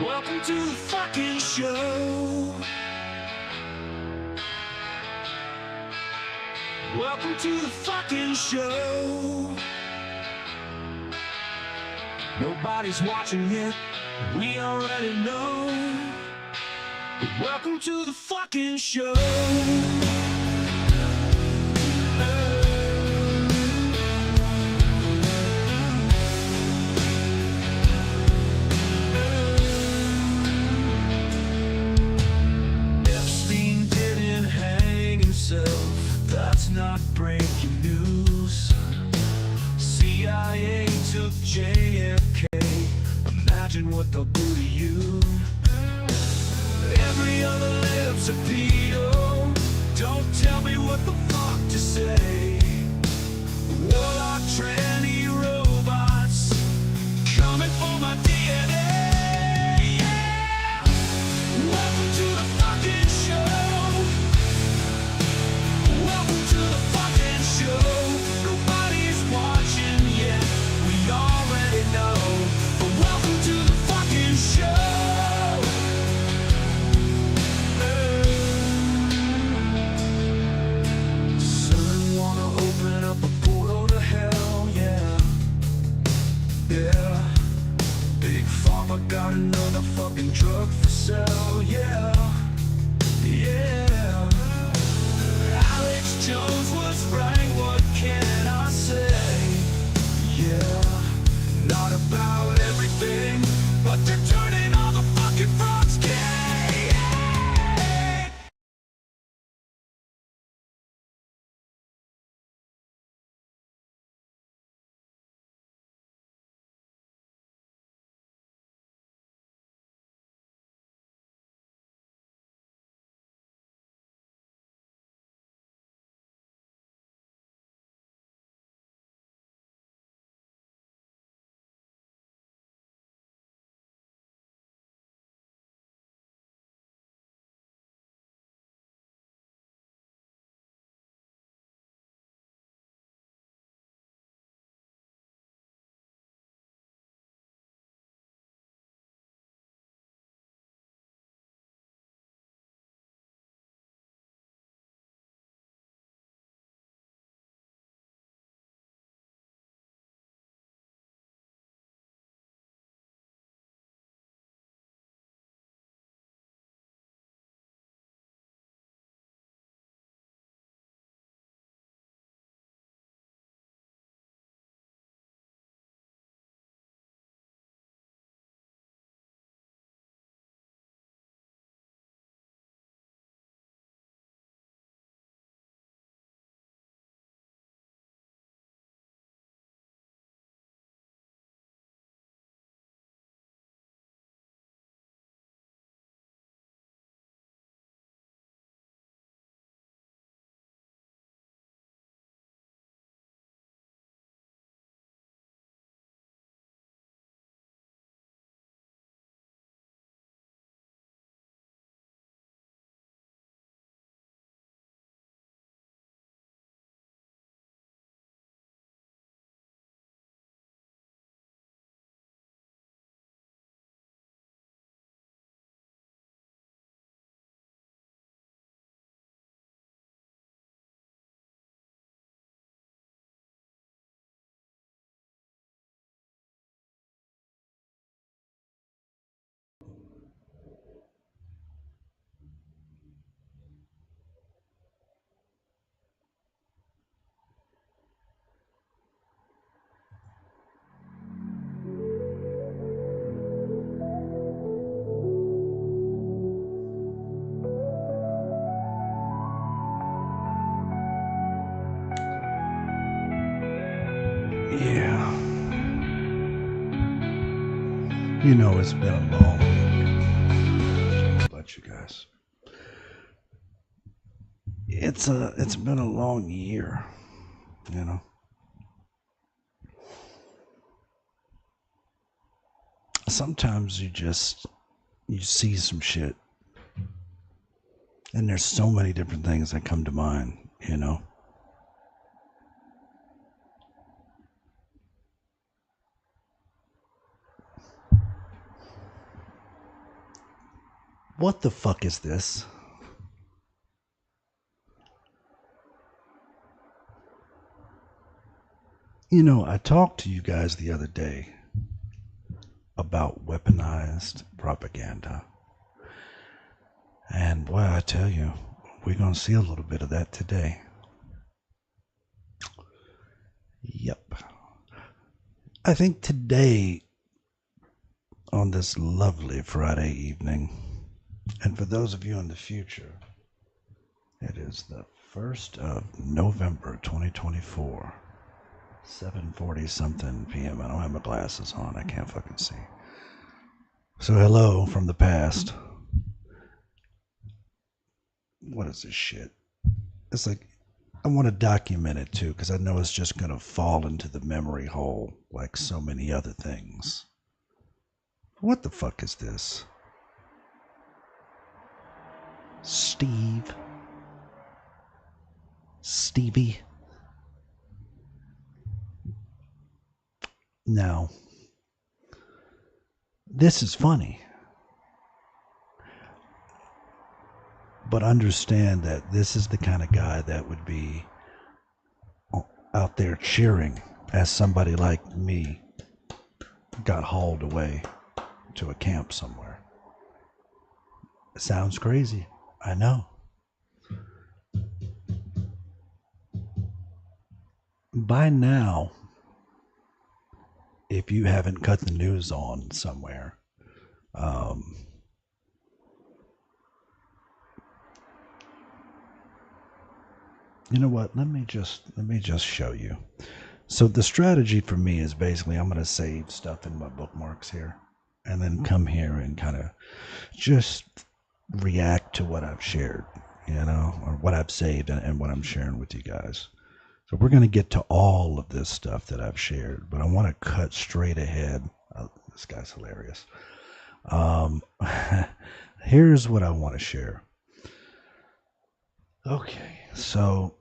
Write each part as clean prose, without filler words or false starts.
Welcome to the fucking show. Welcome to the fucking show. Nobody's watching it, we already know. But welcome to the fucking show. That's not breaking news. CIA took JFK. Imagine what they'll do to you. Every other lives a pedo. Don't tell me what the fuck to say. Warlock tranny robots coming for my DNA. Yeah. Welcome to the fucking show. Welcome to the fucking show. Nobody's watching yet, we already know. But welcome to the fucking show. Son, wanna open up a portal to hell, yeah. Yeah. Big Pharma got another fucking drug for sale, yeah. Yeah. Alex Jones was right, what can I say? Yeah, not about everything, but they're turning all the fucking frogs gay. Yeah. You know, it's been a long week. About you guys. It's been a long year, you know. Sometimes you see some shit and there's so many different things that come to mind, you know. What the fuck is this? You know, I talked to you guys the other day about weaponized propaganda. And boy, I tell you, we're going to see a little bit of that today. Yep. I think today, on this lovely Friday evening, and for those of you in the future, it is the 1st of November 2024, 7:40 something p.m. I don't have my glasses on. I can't fucking see. So hello from the past. What is this shit? It's like, I want to document it too, because I know it's just going to fall into the memory hole like so many other things. What the fuck is this? Steve? Stevie? Now, this is funny. But understand that this is the kind of guy that would be out there cheering as somebody like me got hauled away to a camp somewhere. It sounds crazy, I know. By now, if you haven't cut the news on somewhere, you know what? Let me just show you. So the strategy for me is basically I'm going to save stuff in my bookmarks here and then come here and kind of just react to what I've shared, you know, or what I've saved and what I'm sharing with you guys. So we're going to get to all of this stuff that I've shared, but I want to cut straight ahead. Oh, this guy's hilarious. Here's what I want to share. Okay, so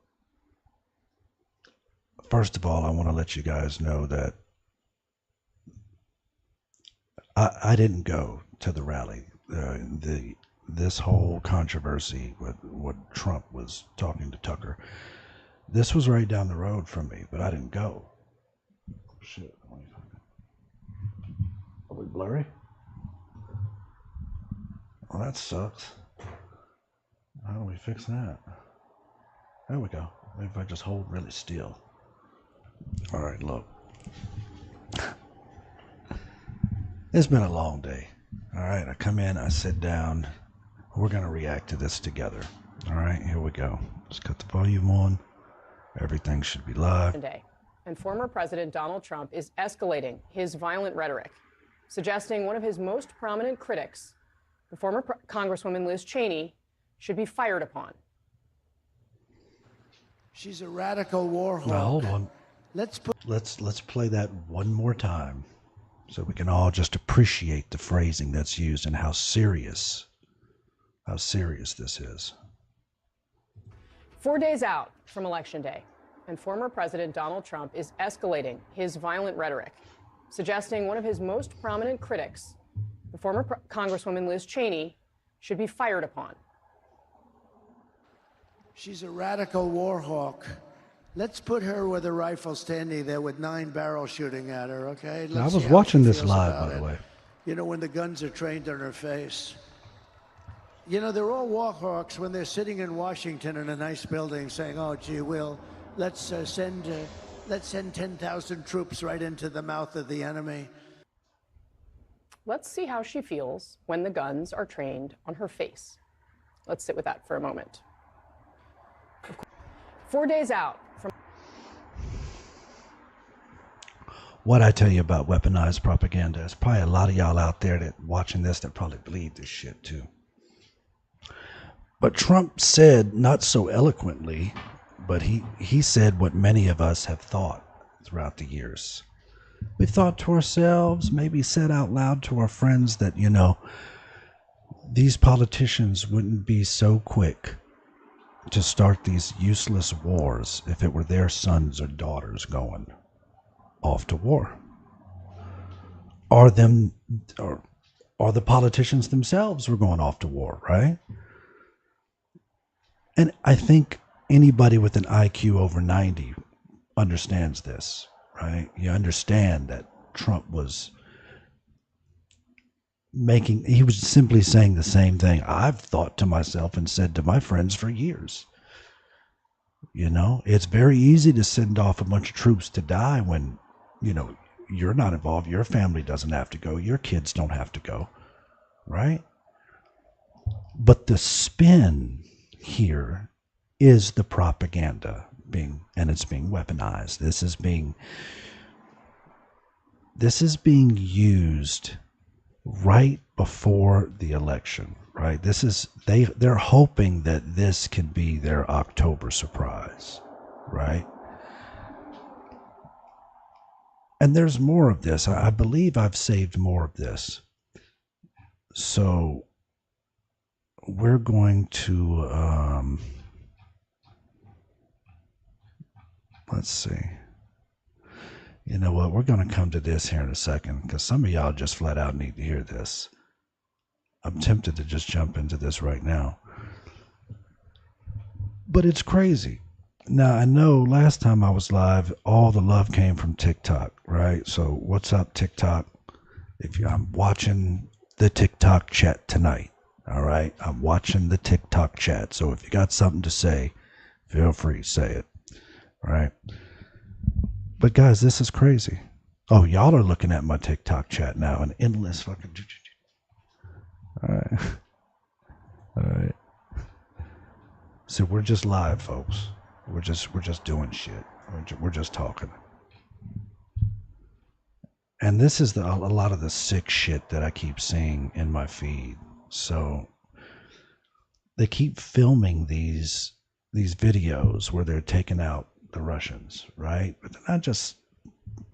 first of all, I want to let you guys know that I didn't go to the rally. This whole controversy with what Trump was talking to Tucker, this was right down the road from me, but I didn't go. Shit. Are we blurry? Well, that sucks. How do we fix that? There we go. Maybe if I just hold really still. All right, look. It's been a long day. All right, I come in, I sit down. We're going to react to this together. All right, here we go. Just cut the volume on. Everything should be live. Today, and former President Donald Trump is escalating his violent rhetoric, suggesting one of his most prominent critics, the former Congresswoman Liz Cheney, should be fired upon. She's a radical war hawk. Now, hold on. Let's play that one more time so we can all just appreciate the phrasing that's used and how serious this is. 4 days out from Election Day, and former President Donald Trump is escalating his violent rhetoric, suggesting one of his most prominent critics, the former Congresswoman Liz Cheney, should be fired upon. She's a radical war hawk. Let's put her with a rifle standing there with 9 barrels shooting at her, okay? Now, I Let's was see how watching she this feels live, about by the it. way. You know, when the guns are trained on her face. You know, they're all war hawks when they're sitting in Washington in a nice building saying, oh, gee, let's send 10,000 troops right into the mouth of the enemy. Let's see how she feels when the guns are trained on her face. Let's sit with that for a moment. 4 days out from... What I tell you about weaponized propaganda, there's probably a lot of y'all out there that watching this that probably believe this shit too. But Trump said, not so eloquently, but he said what many of us have thought throughout the years. We thought to ourselves, maybe said out loud to our friends that, you know, these politicians wouldn't be so quick to start these useless wars if it were their sons or daughters going off to war. Or or the politicians themselves were going off to war, right? And I think anybody with an IQ over 90 understands this, right? You understand that Trump was he was simply saying the same thing I've thought to myself and said to my friends for years. It's very easy to send off a bunch of troops to die when, you're not involved. Your family doesn't have to go. Your kids don't have to go, right? But the spin here is the propaganda it's being weaponized. This is being used right before the election, right? They're hoping that this can be their October surprise, right? And there's more of this. I believe I've saved more of this. So we're going to, let's see. You know what? We're going to come to this here in a second because some of y'all just flat out need to hear this. I'm tempted to just jump into this right now. But it's crazy. Now, I know last time I was live, all the love came from TikTok, right? So what's up, TikTok? I'm watching the TikTok chat tonight, all right? I'm watching the TikTok chat. So if you got something to say, feel free to say it, all right? But guys, this is crazy. Oh, y'all are looking at my TikTok chat now, an endless fucking. All right, all right. So we're just live, folks. We're just doing shit. We're just talking. And this is a lot of the sick shit that I keep seeing in my feed. So they keep filming these videos where they're taking out the Russians, right? But they're not just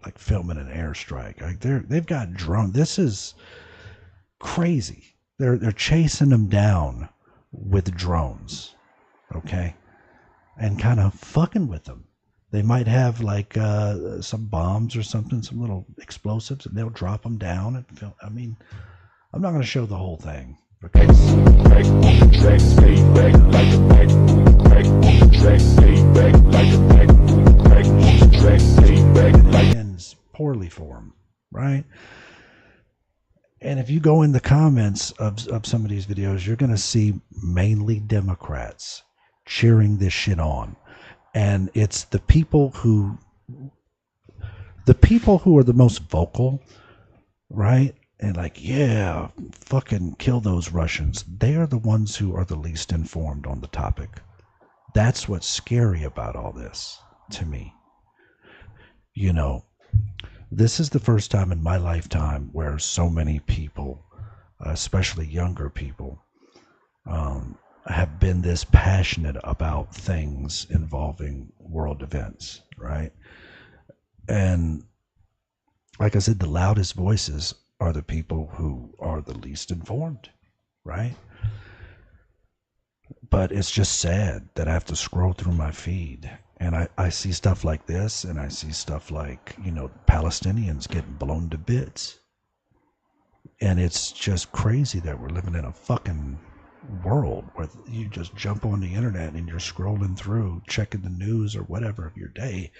like filming an airstrike. Like they've got drone. This is crazy. They're chasing them down with drones, okay, and kind of fucking with them. They might have like some bombs or something, some little explosives, and they'll drop them down and film. I mean, I'm not going to show the whole thing because it ends poorly for them, right? And if you go in the comments of some of these videos, you're going to see mainly Democrats cheering this shit on. And it's the people who are the most vocal, right? And like, yeah, fucking kill those Russians. They are the ones who are the least informed on the topic. That's what's scary about all this to me. This is the first time in my lifetime where so many people, especially younger people, have been this passionate about things involving world events, right? And like I said, the loudest voices are the people who are the least informed, right? But it's just sad that I have to scroll through my feed and I see stuff like this, and I see stuff like, Palestinians getting blown to bits. And it's just crazy that we're living in a fucking world where you just jump on the internet and you're scrolling through, checking the news or whatever of your day.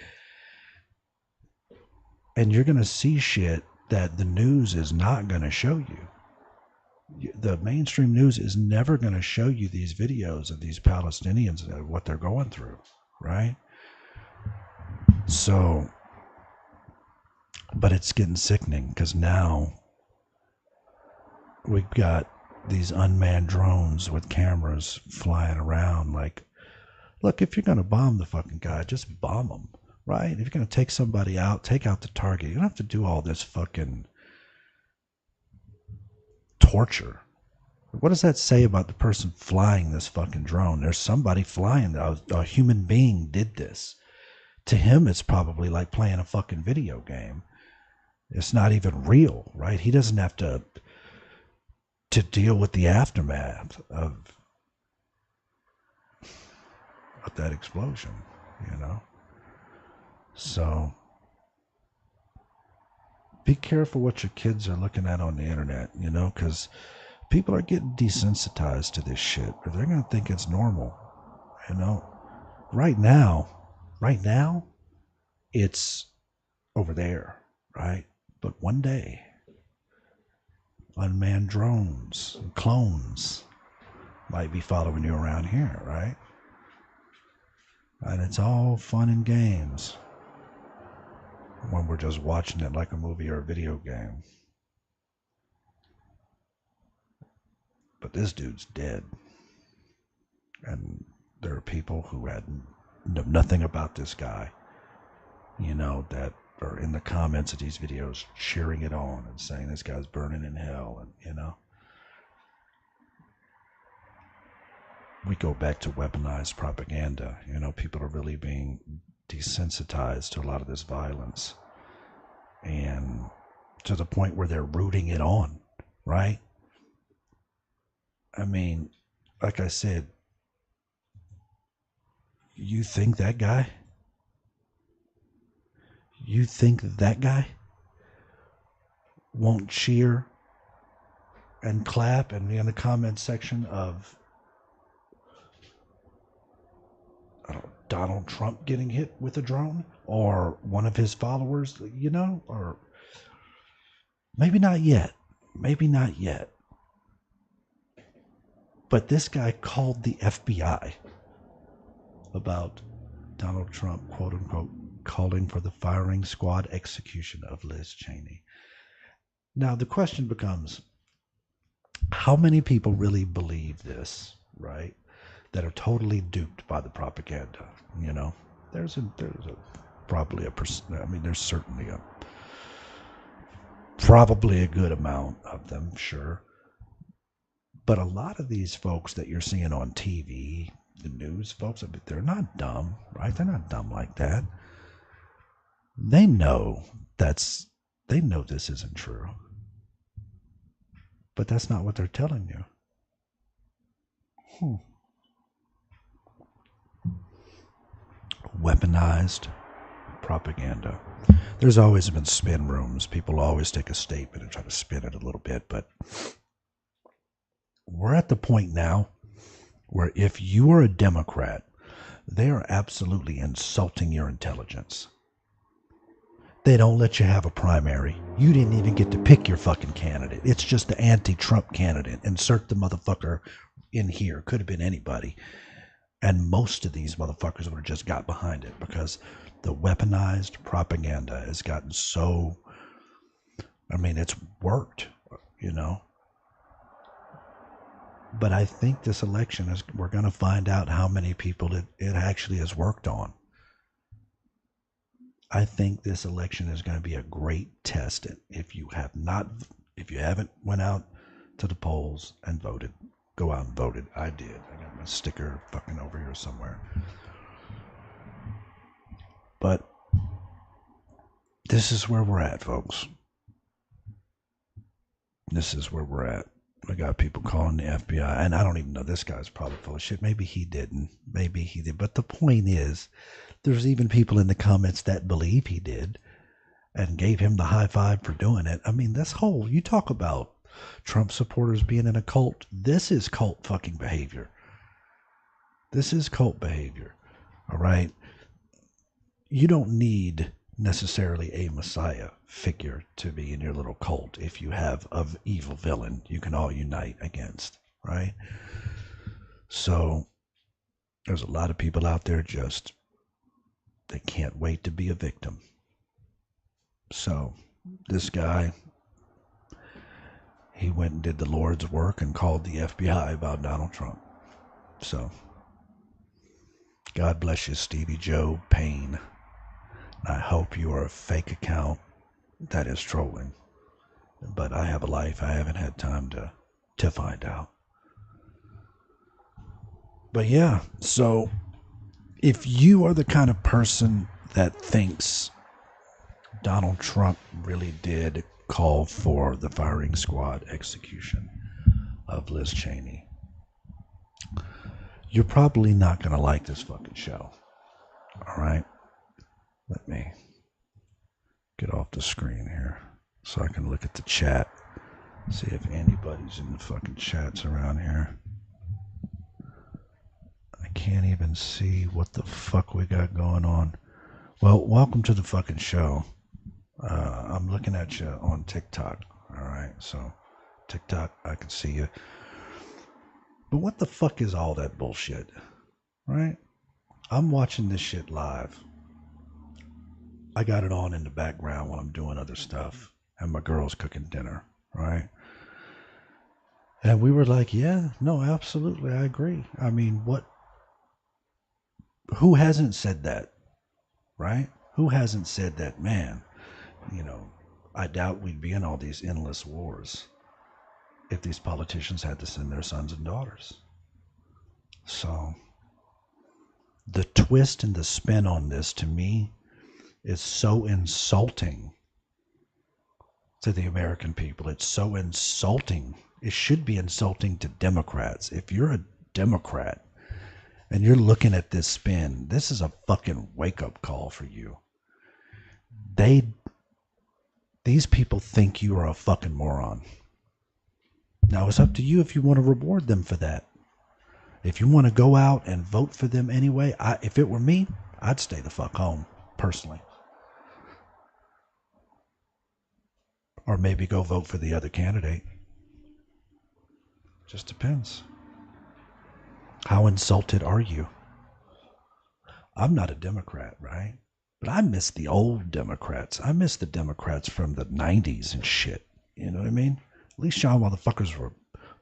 And you're going to see shit that the news is not going to show you. The mainstream news is never going to show you these videos of these Palestinians and what they're going through, right? So, but it's getting sickening because now we've got these unmanned drones with cameras flying around. Like, look, if you're going to bomb the fucking guy, just bomb him, right? If you're going to take somebody out, take out the target. You don't have to do all this fucking torture. What does that say about the person flying this fucking drone? There's somebody flying. A human being did this. To him, it's probably like playing a fucking video game. It's not even real, right? He doesn't have to deal with the aftermath of that explosion, So be careful what your kids are looking at on the internet, you know, because people are getting desensitized to this shit, or they're going to think it's normal, you know. Right now, it's over there, right? But one day, unmanned drones and clones might be following you around here, right? And it's all fun and games when we're just watching it like a movie or a video game. But this dude's dead. And there are people who know nothing about this guy, you know, that are in the comments of these videos cheering it on and saying this guy's burning in hell. And, you know, we go back to weaponized propaganda. You know, people are really being desensitized to a lot of this violence, and to the point where they're rooting it on, right? I mean, like I said, you think that guy won't cheer and clap and be in the comment section of Donald Trump getting hit with a drone, or one of his followers, you know? Or maybe not yet. But this guy called the FBI about Donald Trump, quote unquote, calling for the firing squad execution of Liz Cheney. Now the question becomes, how many people really believe this, right? That are totally duped by the propaganda, you know? There's probably a percent. I mean, there's certainly probably a good amount of them, sure. But a lot of these folks that you're seeing on TV, the news folks, I mean, they're not dumb, right? They're not dumb like that. They know this isn't true. But that's not what they're telling you. Weaponized propaganda. There's always been spin rooms. People always take a statement and try to spin it a little bit, but we're at the point now where if you are a Democrat, they are absolutely insulting your intelligence. They don't let you have a primary. You didn't even get to pick your fucking candidate. It's just the anti-Trump candidate. Insert the motherfucker in here. Could have been anybody. And most of these motherfuckers would have just got behind it, because the weaponized propaganda has gotten so, I mean, it's worked, you know. But I think this election we're going to find out how many people it actually has worked on. I think this election is going to be a great test. If you haven't went out to the polls and voted, go out and voted. I did. I got my sticker fucking over here somewhere. But this is where we're at, folks. This is where we're at. I got people calling the FBI, and I don't even know, this guy's probably full of shit. Maybe he didn't. Maybe he did. But the point is, there's even people in the comments that believe he did and gave him the high five for doing it. I mean, you talk about Trump supporters being in a cult. This is cult fucking behavior. This is cult behavior. All right? You don't need necessarily a messiah figure to be in your little cult. If you have an evil villain you can all unite against, right? So there's a lot of people out there they can't wait to be a victim. So this guy, he went and did the Lord's work and called the FBI about Donald Trump. So God bless you, Stevie Joe Payne. I hope you are a fake account that is trolling. But I have a life. I haven't had time to find out. But yeah, so if you are the kind of person that thinks Donald Trump really did call for the firing squad execution of Liz Cheney, you're probably not going to like this fucking show. All right? Let me get off the screen here so I can look at the chat. See if anybody's in the fucking chats around here. I can't even see what the fuck we got going on. Well, welcome to the fucking show. I'm looking at you on TikTok. All right, so TikTok, I can see you. But what the fuck is all that bullshit? Right? I'm watching this shit live. I got it on in the background while I'm doing other stuff, and my girl's cooking dinner, right? And we were like, yeah, no, absolutely, I agree. I mean, who hasn't said that, right? Who hasn't said that, man, I doubt we'd be in all these endless wars if these politicians had to send their sons and daughters. So the twist and the spin on this, to me, is so insulting to the American people. It's so insulting. It should be insulting to Democrats. If you're a Democrat and you're looking at this spin, this is a fucking wake-up call for you. These people think you are a fucking moron. Now, it's up to you if you want to reward them for that. If you want to go out and vote for them anyway, if it were me, I'd stay the fuck home, personally. Or maybe go vote for the other candidate. Just depends. How insulted are you? I'm not a Democrat, right? But I miss the old Democrats. I miss the Democrats from the 90s and shit. You know what I mean? At least y'all motherfuckers were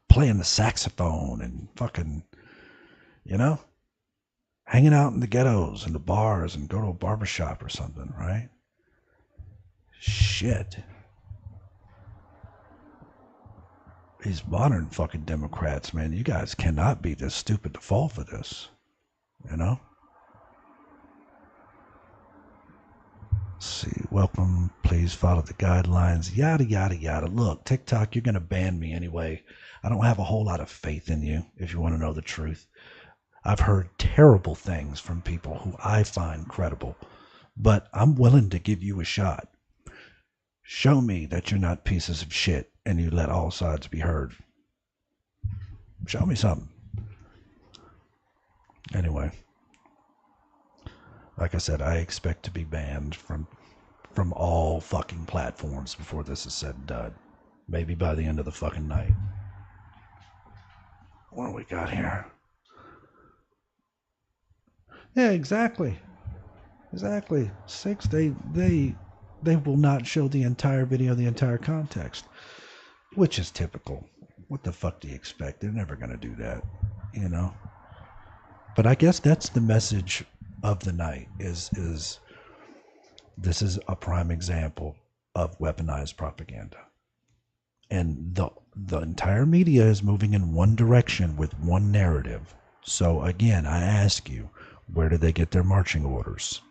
playing the saxophone and fucking, hanging out in the ghettos and the bars and go to a barbershop or something, right? Shit. These modern fucking Democrats, man, you guys cannot be this stupid to fall for this, Let's see, welcome, please follow the guidelines, yada, yada, yada. Look, TikTok, you're going to ban me anyway. I don't have a whole lot of faith in you, if you want to know the truth. I've heard terrible things from people who I find credible, but I'm willing to give you a shot. Show me that you're not pieces of shit and you let all sides be heard. Show me something. Anyway, like I said, I expect to be banned from all fucking platforms before this is said and done. Maybe by the end of the fucking night. What do we got here? Yeah, exactly. 6, they will not show the entire video, the entire context, which is typical. What the fuck do you expect? They're never going to do that, But I guess that's the message of the night is this is a prime example of weaponized propaganda. And the entire media is moving in one direction with one narrative. So again, I ask you, where do they get their marching orders?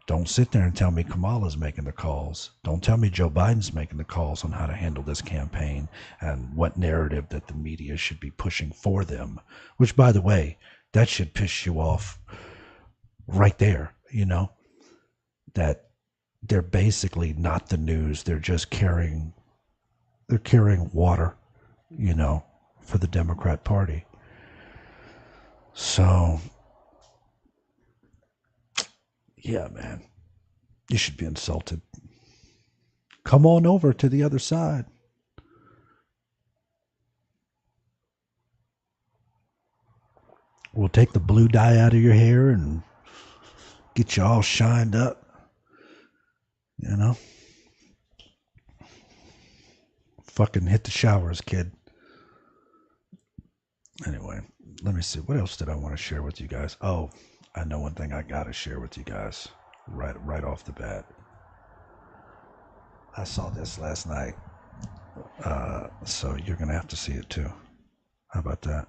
Don't sit there and tell me Kamala's making the calls. Don't tell me Joe Biden's making the calls on how to handle this campaign and what narrative that the media should be pushing for them. Which, by the way, that should piss you off right there, that they're basically not the news. They're just carrying water, for the Democrat Party. So, yeah, man, you should be insulted. Come on over to the other side. We'll take the blue dye out of your hair and get you all shined up, Fucking hit the showers, kid. Anyway, let me see. What else did I want to share with you guys? Oh, I know one thing I got to share with you guys right off the bat. I saw this last night, so you're going to have to see it too. How about that?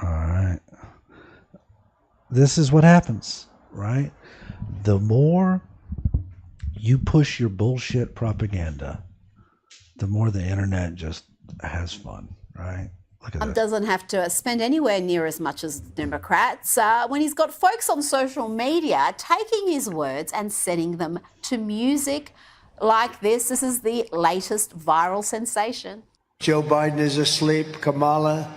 All right. This is what happens, right? The more you push your bullshit propaganda, the more the internet just has fun, right? Look at that. Doesn't have to spend anywhere near as much as Democrats when he's got folks on social media taking his words and setting them to music like this. This is the latest viral sensation. Joe Biden is asleep. Kamala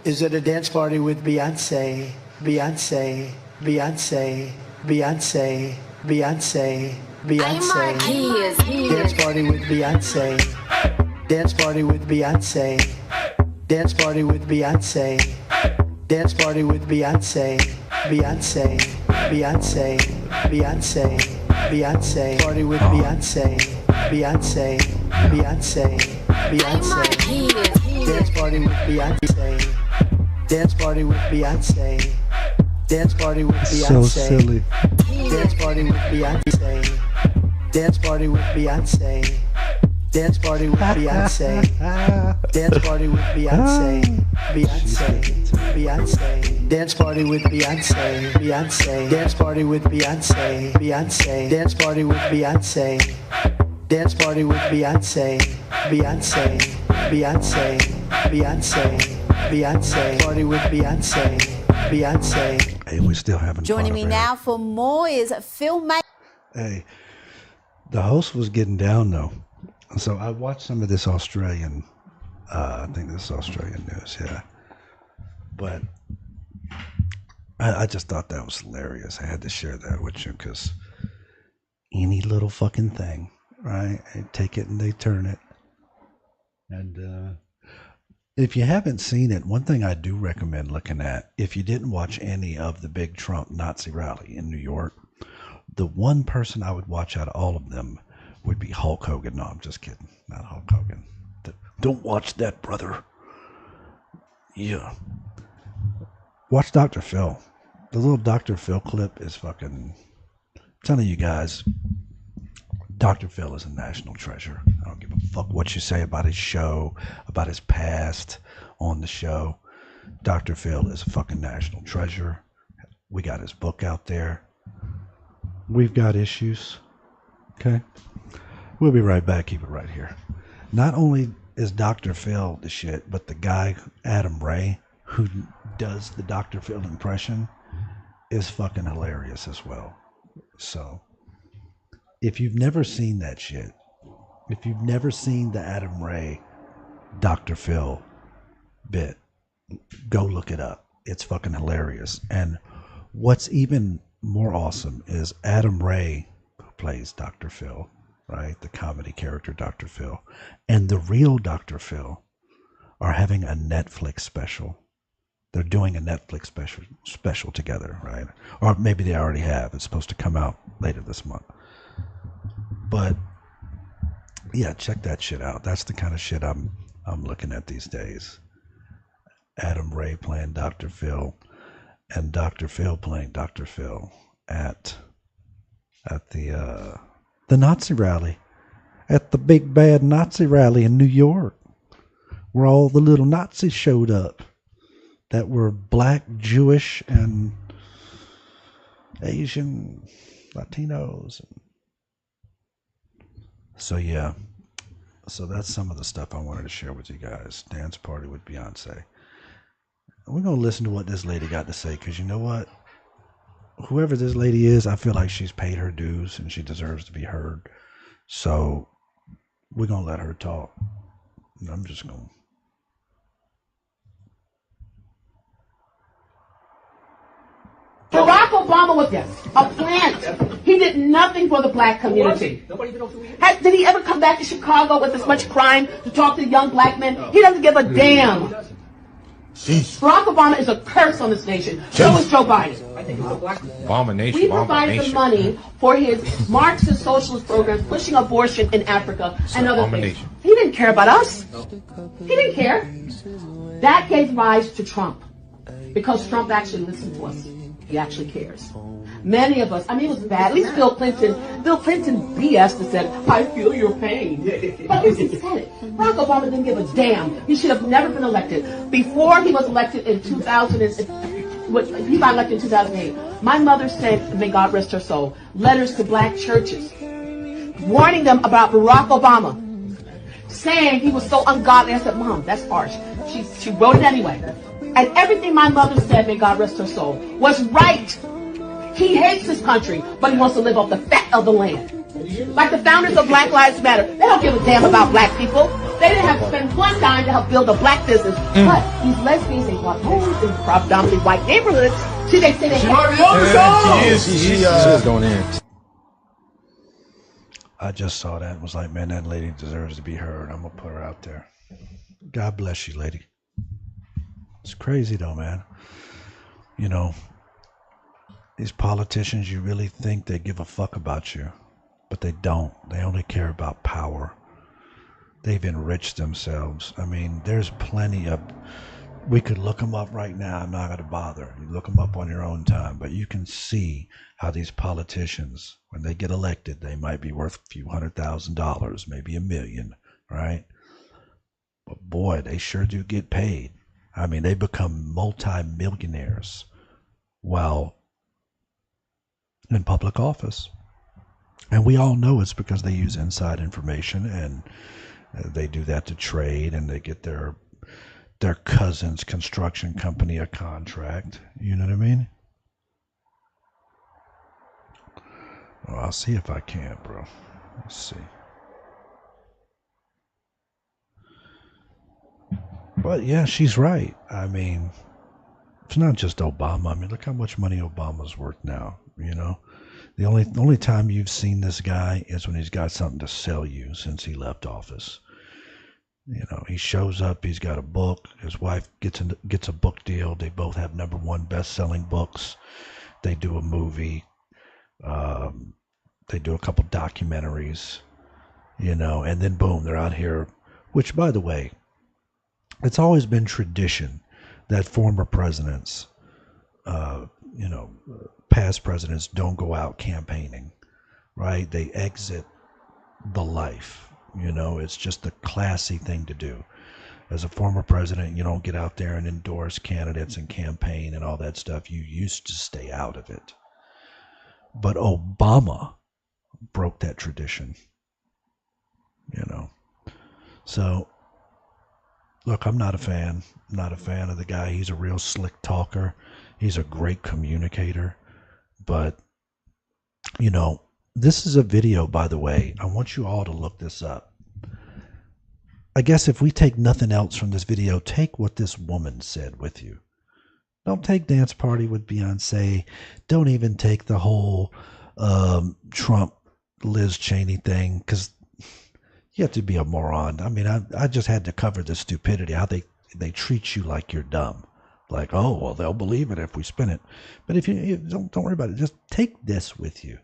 is at a dance party with Beyonce. Beyonce. Beyonce. Beyonce. Beyonce. Beyonce. Dance party with Beyonce. Dance party with Beyonce. Dance party with Beyonce. Dance party with Beyonce. Beyonce. Beyonce. Beyonce. Beyonce. Party with Beyonce. Beyonce. Beyonce. Beyonce. Dance party with Beyonce. Dance party with Beyonce. Dance party with Beyonce. So silly. Dance party with Beyonce. Dance party with Beyonce. Dance party with Beyonce. Dance party with Beyonce. Beyonce. Beyonce. Dance party with Beyonce. Beyonce. Dance party with Beyonce. Beyonce. Dance party with Beyonce. Dance party with Beyonce. Beyonce. Beyonce. Beyonce. Beyonce. Party with Beyonce. Beyonce. Hey, we still haven't. Joining me now for more is filmmaker. Hey, the host was getting down though. So I watched some of this Australian, I think this is Australian news, yeah. But I just thought that was hilarious. I had to share that with you because any little fucking thing, right? They take it and they turn it. And if you haven't seen it, one thing I do recommend looking at, if you didn't watch any of the big Trump Nazi rally in New York, the one person I would watch out of all of them would be Hulk Hogan. No, I'm just kidding. Not Hulk Hogan. Don't watch that, brother. Yeah. Watch Dr. Phil. The little Dr. Phil clip is fucking... I'm telling you guys, Dr. Phil is a national treasure. I don't give a fuck what you say about his show, about his past on the show. Dr. Phil is a fucking national treasure. We got his book out there. We've got issues. Okay? We'll be right back. Keep it right here. Not only is Dr. Phil the shit, but the guy, Adam Ray, who does the Dr. Phil impression, is fucking hilarious as well. So, if you've never seen that shit, if you've never seen the Adam Ray Dr. Phil bit, go look it up. It's fucking hilarious. And what's even more awesome is Adam Ray, who plays Dr. Phil, right? The comedy character Dr. Phil, and the real Dr. Phil are having a Netflix special. They're doing a Netflix special together, right? Or maybe they already have. It's supposed to come out later this month. But yeah, check that shit out. That's the kind of shit I'm looking at these days. Adam Ray playing Dr. Phil, and Dr. Phil playing Dr. Phil at the Nazi rally, at the big bad Nazi rally in New York, where all the little Nazis showed up that were black, Jewish, and Asian, Latinos. So yeah, so that's some of the stuff I wanted to share with you guys. Dance party with Beyonce. And we're going to listen to what this lady got to say, because you know what? Whoever this lady is, I feel like she's paid her dues and she deserves to be heard. So we're going to let her talk. And I'm just going to. Barack Obama was a plant. He did nothing for the black community. Did he ever come back to Chicago with as much crime to talk to young black men? He doesn't give a damn. Barack Obama is a curse on this nation. So is Joe Biden. Abomination. We provided the money for his Marxist socialist programs, pushing abortion in Africa and other things. He didn't care about us. He didn't care. That gave rise to Trump, because Trump actually listened to us. He actually cares. Many of us, I mean, it was bad. At least Bill Clinton BS that said, I feel your pain. But he said it. Barack Obama didn't give a damn. He should have never been elected. Before he was elected in 2000, he got elected in 2008, my mother sent, may God rest her soul, letters to black churches warning them about Barack Obama, saying he was so ungodly. I said, Mom, that's harsh. She wrote it anyway. And everything my mother said, may God rest her soul, was right. He hates his country, but he wants to live off the fat of the land. Like the founders of Black Lives Matter, they don't give a damn about black people. They didn't have to spend one dime to help build a black business. But these lesbians, they bought homes in predominantly white neighborhoods. See, they say they She is going in. I just saw that and was like, man, that lady deserves to be heard. I'm going to put her out there. God bless you, lady. It's crazy, though, man. You know, these politicians, you really think they give a fuck about you, but they don't. They only care about power. They've enriched themselves. I mean, there's plenty of... We could look them up right now. I'm not going to bother. You look them up on your own time, but you can see how these politicians, when they get elected, they might be worth a few $100,000, maybe $1 million, right? But boy, they sure do get paid. I mean, they become multi-millionaires while in public office. And we all know it's because they use inside information, and they do that to trade, and they get their cousin's construction company a contract. You know what I mean? Well, I'll see if I can, bro. Let's see. But yeah, she's right. I mean, it's not just Obama. I mean, look how much money Obama's worth now, you know? The only time you've seen this guy is when he's got something to sell you since he left office. You know, he shows up, he's got a book, his wife gets a book deal, they both have #1 best-selling books, they do a movie, they do a couple documentaries, you know, and then boom, they're out here, which, by the way, it's always been tradition that former presidents, you know, past presidents don't go out campaigning, right? They exit the life. You know, it's just a classy thing to do. As a former president, you don't get out there and endorse candidates and campaign and all that stuff. You used to stay out of it. But Obama broke that tradition, you know. So, look, I'm not a fan. I'm not a fan of the guy. He's a real slick talker. He's a great communicator. But, you know, this is a video, by the way. I want you all to look this up. I guess if we take nothing else from this video, take what this woman said with you. Don't take Dance Party with Beyonce. Don't even take the whole Trump, Liz Cheney thing, because you have to be a moron. I mean, I just had to cover the stupidity, how they treat you like you're dumb. Like, oh, well, they'll believe it if we spin it. But if you don't worry about it. Just take this with you.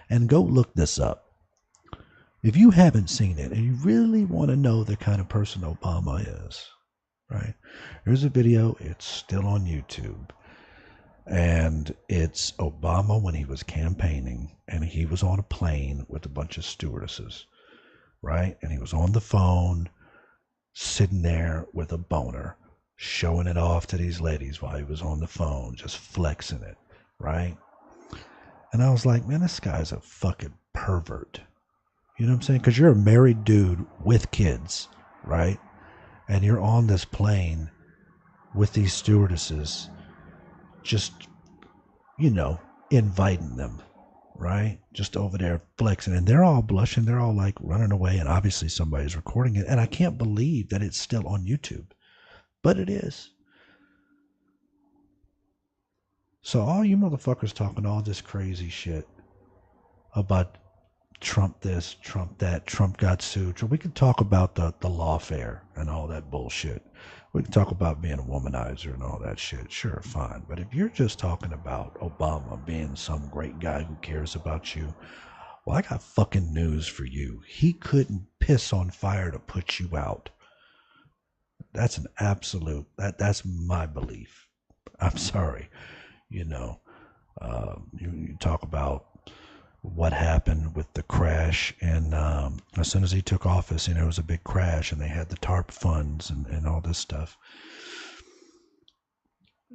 And go look this up. If you haven't seen it and you really want to know the kind of person Obama is, right? There's a video. It's still on YouTube. And it's Obama when he was campaigning, and he was on a plane with a bunch of stewardesses, right? And he was on the phone, sitting there with a boner, showing it off to these ladies while he was on the phone, just flexing it, right? And I was like, man, this guy's a fucking pervert. You know what I'm saying? Because you're a married dude with kids, right? And you're on this plane with these stewardesses, just, you know, inviting them, right? Just over there flexing. And they're all blushing. They're all like running away. And obviously somebody's recording it. And I can't believe that it's still on YouTube. But it is. So all you motherfuckers talking all this crazy shit about Trump this, Trump that, Trump got sued. So we can talk about the lawfare and all that bullshit. We can talk about being a womanizer and all that shit. Sure, fine. But if you're just talking about Obama being some great guy who cares about you, well, I got fucking news for you. He couldn't piss on fire to put you out. That's an absolute, that's my belief. I'm sorry. You know, you talk about what happened with the crash, and as soon as he took office, you know, it was a big crash, and they had the TARP funds and all this stuff.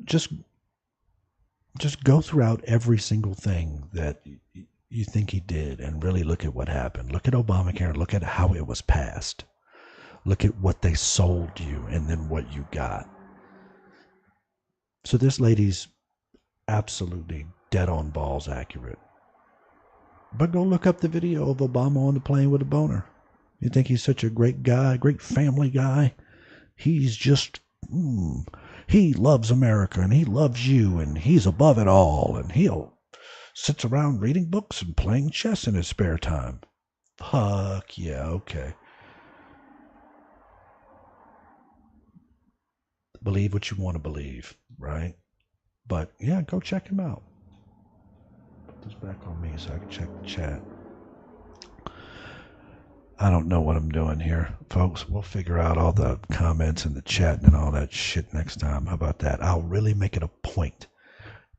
Just go throughout every single thing that you think he did and really look at what happened. Look at Obamacare. Look at how it was passed. Look at what they sold you and then what you got. So this lady's absolutely dead on balls accurate. But go look up the video of Obama on the plane with a boner. You think he's such a great guy, great family guy? He's just, he loves America and he loves you and he's above it all and he'll sits around reading books and playing chess in his spare time. Fuck yeah, okay. Believe what you want to believe, right? But yeah, go check him out. Put this back on me so I can check the chat. I don't know what I'm doing here, folks. We'll figure out all the comments in the chat and all that shit next time. How about that? I'll really make it a point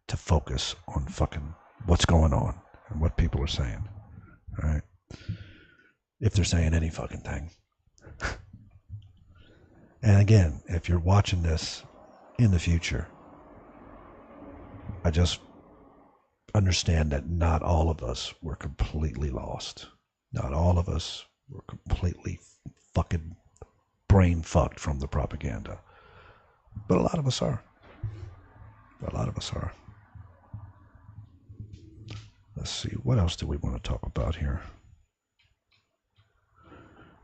to focus on fucking what's going on and what people are saying. All right? If they're saying any fucking thing. And again, if you're watching this in the future, I just understand that not all of us were completely lost. Not all of us were completely fucking brain fucked from the propaganda. But a lot of us are. A lot of us are. Let's see, what else do we want to talk about here?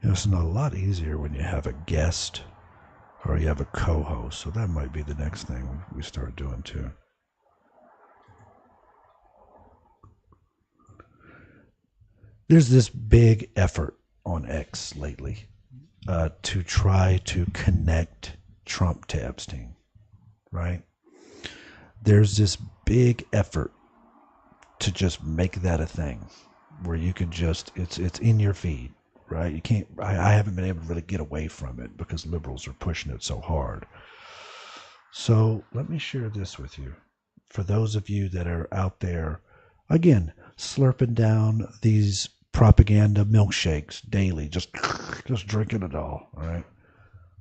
You know, it's not a lot easier when you have a guest or you have a co-host, so that might be the next thing we start doing too. There's this big effort on X lately to try to connect Trump to Epstein, right? There's this big effort to just make that a thing where you can just, it's in your feed, right? You can't, I haven't been able to really get away from it because liberals are pushing it so hard. So let me share this with you. For those of you that are out there, again, slurping down these propaganda milkshakes daily, just drinking it all right?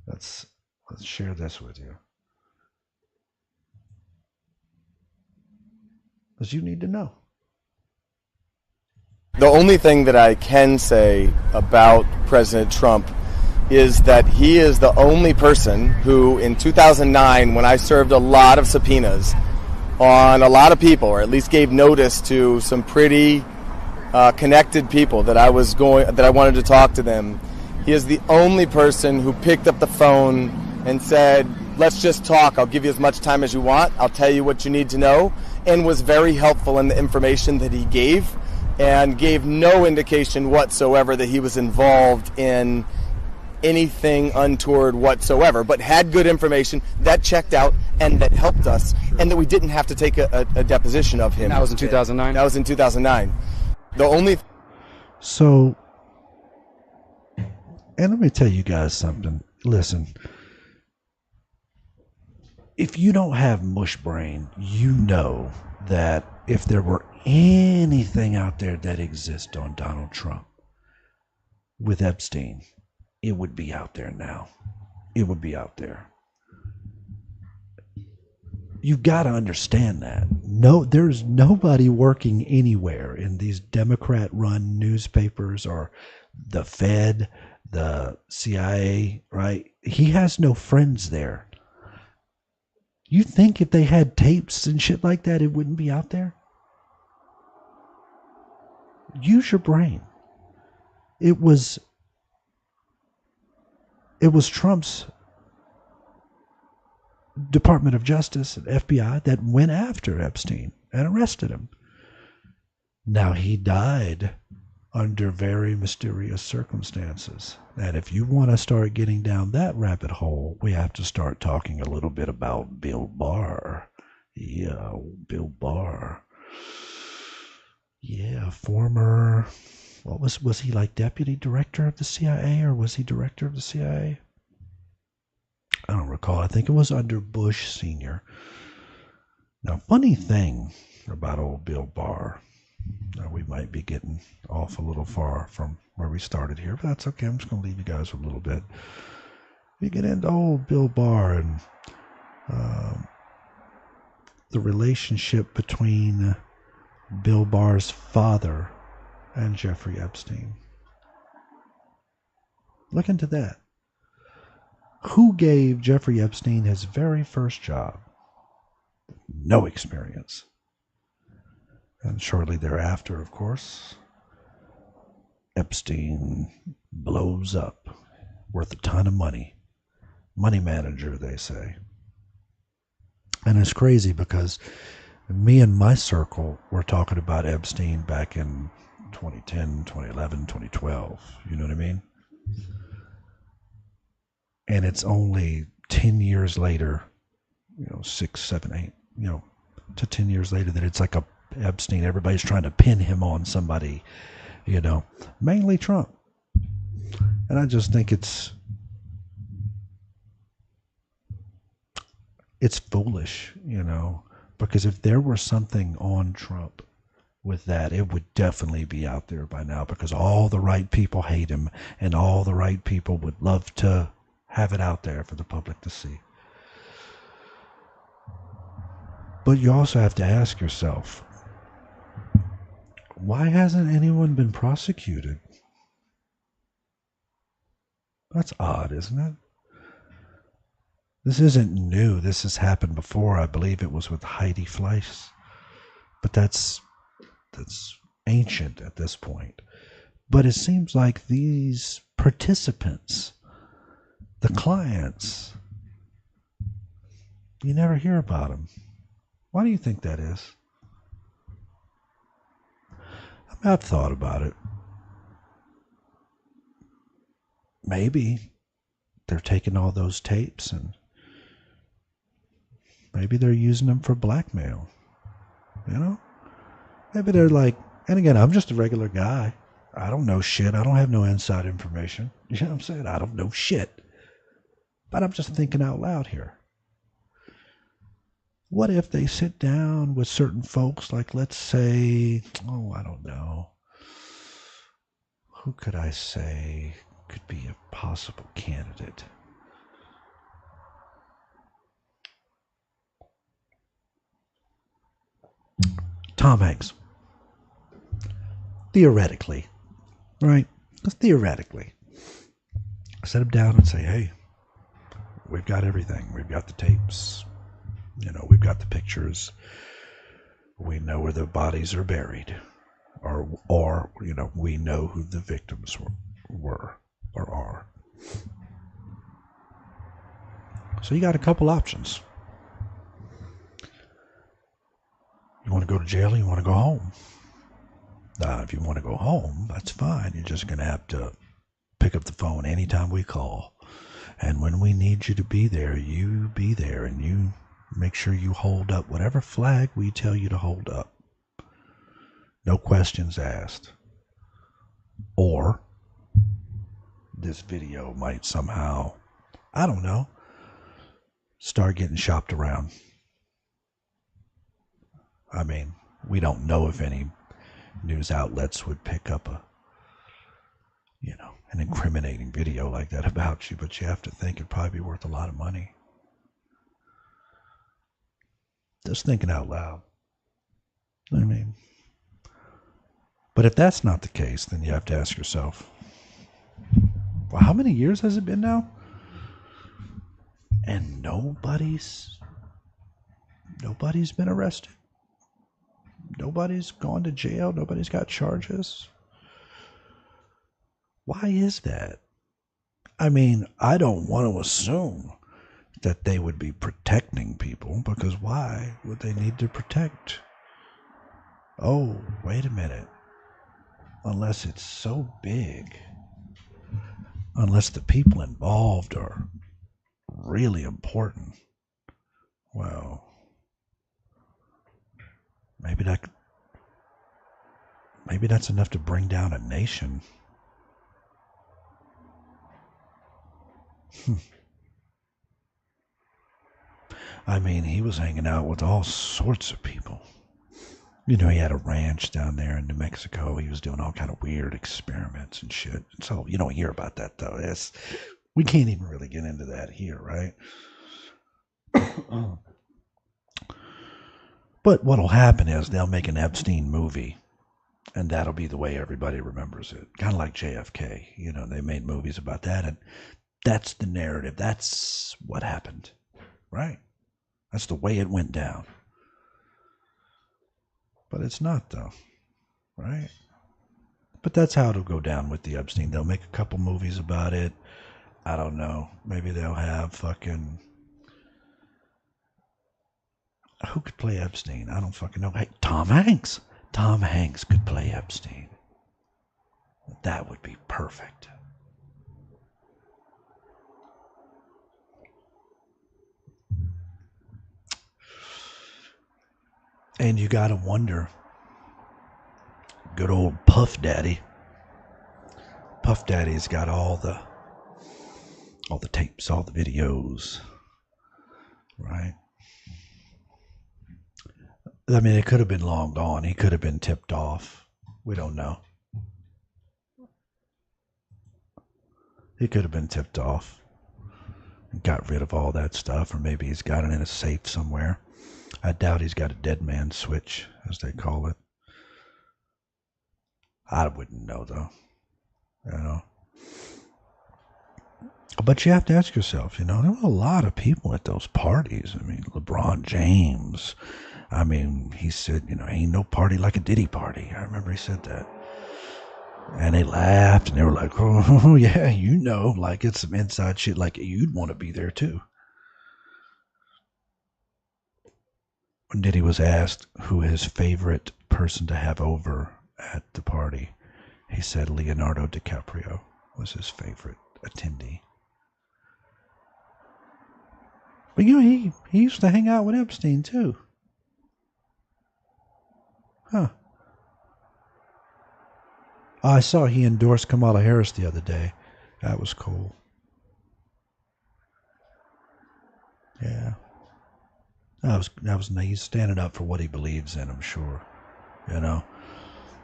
Let's share this with you. Because you need to know. The only thing that I can say about President Trump is that he is the only person who, in 2009, when I served a lot of subpoenas on a lot of people, or at least gave notice to some pretty connected people that I wanted to talk to them, he is the only person who picked up the phone and said, "Let's just talk. I'll give you as much time as you want. I'll tell you what you need to know," and was very helpful in the information that he gave, and gave no indication whatsoever that he was involved in anything untoward whatsoever, but had good information that checked out and that helped us, and that we didn't have to take a deposition of him. And that was in 2009? That was in 2009. The only... So, and let me tell you guys something. Listen, if you don't have mush brain, you know that if there were anything out there that exists on Donald Trump with Epstein, it would be out there now. It would be out there. You've got to understand that. No, there's nobody working anywhere in these Democrat-run newspapers or the Fed, the CIA, right? He has no friends there. You think if they had tapes and shit like that, it wouldn't be out there? Use your brain. It was Trump's Department of Justice and FBI that went after Epstein and arrested him. Now, he died under very mysterious circumstances. And if you want to start getting down that rabbit hole, we have to start talking a little bit about Bill Barr. Yeah, Bill Barr. Yeah, former, what was he, like deputy director of the CIA, or was he director of the CIA? I don't recall. I think it was under Bush Sr. Now, funny thing about old Bill Barr, we might be getting off a little far from where we started here, but that's okay. I'm just going to leave you guys with a little bit. We get into old Bill Barr and the relationship between Bill Barr's father and Jeffrey Epstein. Look into that. Who gave Jeffrey Epstein his very first job? No experience. And shortly thereafter, of course, Epstein blows up, worth a ton of money. Money manager, they say. And it's crazy because me and my circle were talking about Epstein back in 2010, 2011, 2012. You know what I mean? And it's only 10 years later, 6, 7, 8, to 10 years later that it's like a Epstein. Everybody's trying to pin him on somebody, mainly Trump. And I just think it's foolish, because if there were something on Trump with that, it would definitely be out there by now, because all the right people hate him and all the right people would love to have it out there for the public to see. But you also have to ask yourself, why hasn't anyone been prosecuted? That's odd, isn't it? This isn't new. This has happened before. I believe it was with Heidi Fleiss. But that's ancient at this point. But it seems like these participants, the clients, you never hear about them. Why do you think that is? I've thought about it. Maybe they're taking all those tapes and maybe they're using them for blackmail. Maybe they're like, and again, I'm just a regular guy. I don't know shit. I don't have no inside information. You know what I'm saying? I don't know shit. But I'm just thinking out loud here. What if they sit down with certain folks, like let's say, I don't know. Who could I say could be a possible candidate? Tom Hanks. Theoretically, right? Just theoretically. Set him down and say, hey, we've got everything. We've got the tapes. We've got the pictures. We know where the bodies are buried. Or we know who the victims were or are. So you got a couple options. You want to go to jail or you want to go home? Now, if you want to go home, that's fine. You're just going to have to pick up the phone anytime we call. And when we need you to be there, you be there and you make sure you hold up whatever flag we tell you to hold up. No questions asked. Or this video might somehow, I don't know, start getting shopped around. I mean, we don't know if any news outlets would pick up an incriminating video like that about you, but you have to think it'd probably be worth a lot of money. Just thinking out loud. I mean, but if that's not the case, then you have to ask yourself, well, how many years has it been now? And nobody's been arrested. Nobody's gone to jail. Nobody's got charges. Why is that? I mean, I don't want to assume that they would be protecting people, because why would they need to protect? Oh, wait a minute. Unless it's so big, unless the people involved are really important, well, maybe that's enough to bring down a nation. I mean, he was hanging out with all sorts of people. He had a ranch down there in New Mexico. He was doing all kind of weird experiments and shit. So you don't hear about that, though. We can't even really get into that here, right? But what'll happen is they'll make an Epstein movie, and that'll be the way everybody remembers it. Kind of like JFK. They made movies about that, and That's the narrative. That's what happened, right? That's the way it went down. But it's not, though, right? But that's how it'll go down with the Epstein. They'll make a couple movies about it. I don't know. Maybe they'll have fucking... Who could play Epstein? I don't fucking know. Hey, Tom Hanks. Tom Hanks could play Epstein. That would be perfect. And you gotta wonder, good old Puff Daddy. Puff Daddy's got all the tapes, all the videos, right? I mean, it could have been long gone. He could have been tipped off. We don't know. He could have been tipped off and got rid of all that stuff, or maybe he's got it in a safe somewhere. I doubt he's got a dead man switch, as they call it. I wouldn't know, though. You know. But you have to ask yourself, you know, there were a lot of people at those parties. I mean, LeBron James. I mean, he said, you know, ain't no party like a Diddy party. I remember he said that. And they laughed, and they were like, oh, yeah, you know, like it's some inside shit, like you'd want to be there, too. When Diddy was asked who his favorite person to have over at the party, he said Leonardo DiCaprio was his favorite attendee. But, you know, he used to hang out with Epstein, too. Huh. I saw he endorsed Kamala Harris the other day. That was cool. Yeah. That was nice. He's standing up for what he believes in, I'm sure. You know?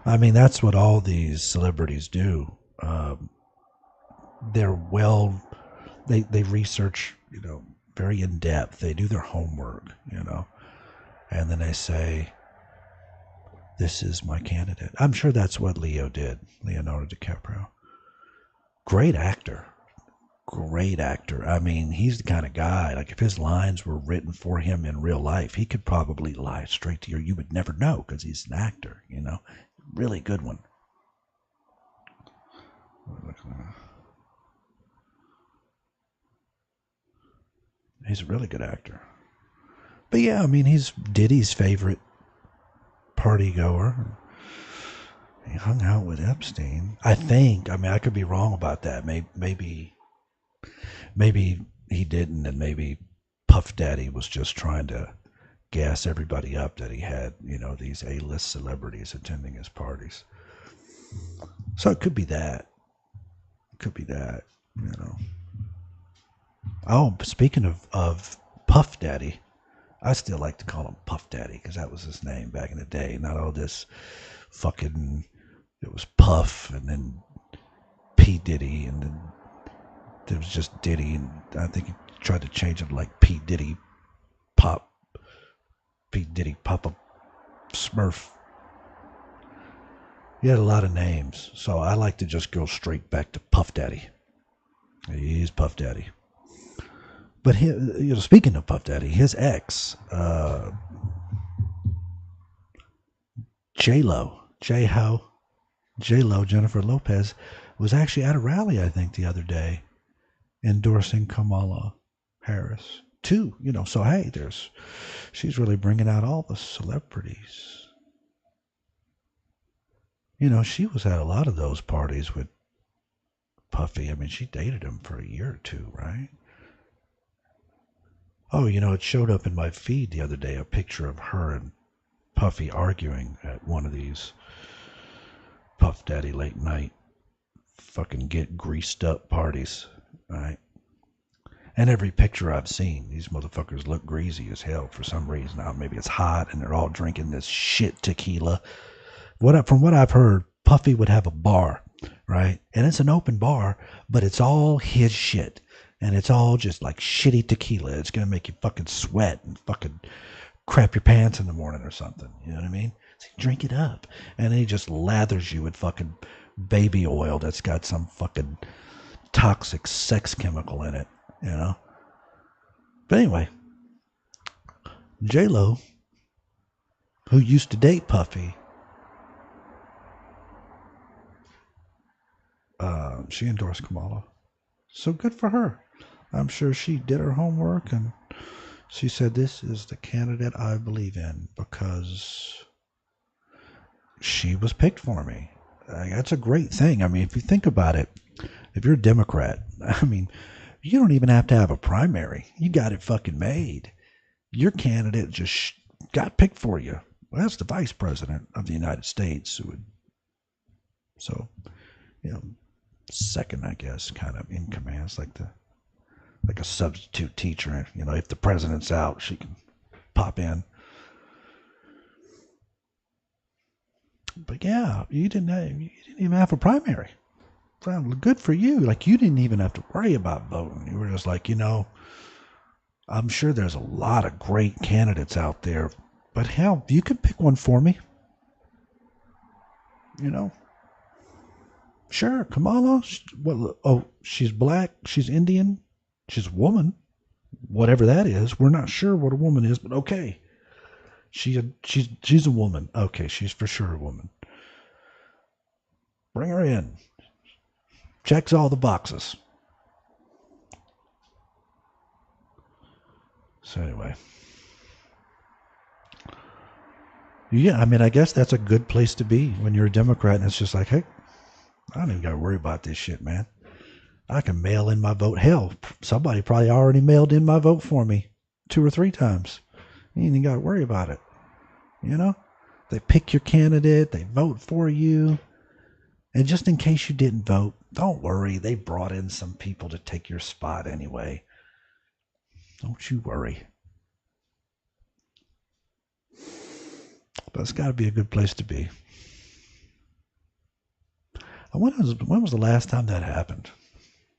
I mean, that's what all these celebrities do. They're they research, you know, very in depth. They do their homework, you know, and then they say, this is my candidate. I'm sure that's what Leo did, Leonardo DiCaprio. Great actor. Great actor. I mean, he's the kind of guy, like if his lines were written for him in real life, he could probably lie straight to you. You would never know because he's an actor, you know. Really good one. He's a really good actor. But yeah, I mean, he's Diddy's favorite party goer. He hung out with Epstein. I think. I mean, I could be wrong about that. Maybe he didn't, and maybe Puff Daddy was just trying to gas everybody up that he had, you know, these A-list celebrities attending his parties. So it could be that. It could be that, you know. Oh, speaking of Puff Daddy, I still like to call him Puff Daddy because that was his name back in the day. Not all this fucking, it was Puff and then P. Diddy and then there was just Diddy, and I think he tried to change it like P. Diddy Papa Smurf. He had a lot of names, so I like to just go straight back to Puff Daddy. He's Puff Daddy. But he, you know, speaking of Puff Daddy, his ex, J-Lo, Jennifer Lopez, was actually at a rally, I think, the other day, endorsing Kamala Harris too. You know, so hey, she's really bringing out all the celebrities. You know, she was at a lot of those parties with Puffy. I mean, she dated him for a year or two, right? Oh, you know, it showed up in my feed the other day, a picture of her and Puffy arguing at one of these Puff Daddy late night fucking get greased up parties, right? And every picture I've seen, these motherfuckers look greasy as hell for some reason. Now, maybe it's hot and they're all drinking this shit tequila. From what I've heard, Puffy would have a bar, right? And it's an open bar, but it's all his shit. And it's all just like shitty tequila. It's going to make you fucking sweat and fucking crap your pants in the morning or something. You know what I mean? So drink it up. And then he just lathers you with fucking baby oil that's got some fucking toxic sex chemical in it, you know. But anyway, J-Lo, who used to date Puffy, she endorsed Kamala. So good for her. I'm sure she did her homework and she said, this is the candidate I believe in because she was picked for me. That's a great thing. I mean, if you think about it, if you're a Democrat, I mean, you don't even have to have a primary. You got it fucking made. Your candidate just got picked for you. Well, that's the vice president of the United States. So, you know, second, I guess, kind of in command. It's like a substitute teacher. You know, if the president's out, she can pop in. But yeah, you didn't even have a primary. Well, good for you. Like, you didn't even have to worry about voting. You were just like, you know, I'm sure there's a lot of great candidates out there, but hell, you could pick one for me. You know, sure, Kamala. She's black. She's Indian. She's a woman. Whatever that is, we're not sure what a woman is, but okay. She's a woman. Okay, she's for sure a woman. Bring her in. Checks all the boxes. So anyway. Yeah, I mean, I guess that's a good place to be when you're a Democrat and it's just like, hey, I don't even got to worry about this shit, man. I can mail in my vote. Hell, somebody probably already mailed in my vote for me 2 or 3 times. You ain't even got to worry about it. You know? They pick your candidate. They vote for you. And just in case you didn't vote, don't worry. They brought in some people to take your spot anyway. Don't you worry. But it's got to be a good place to be. When was the last time that happened?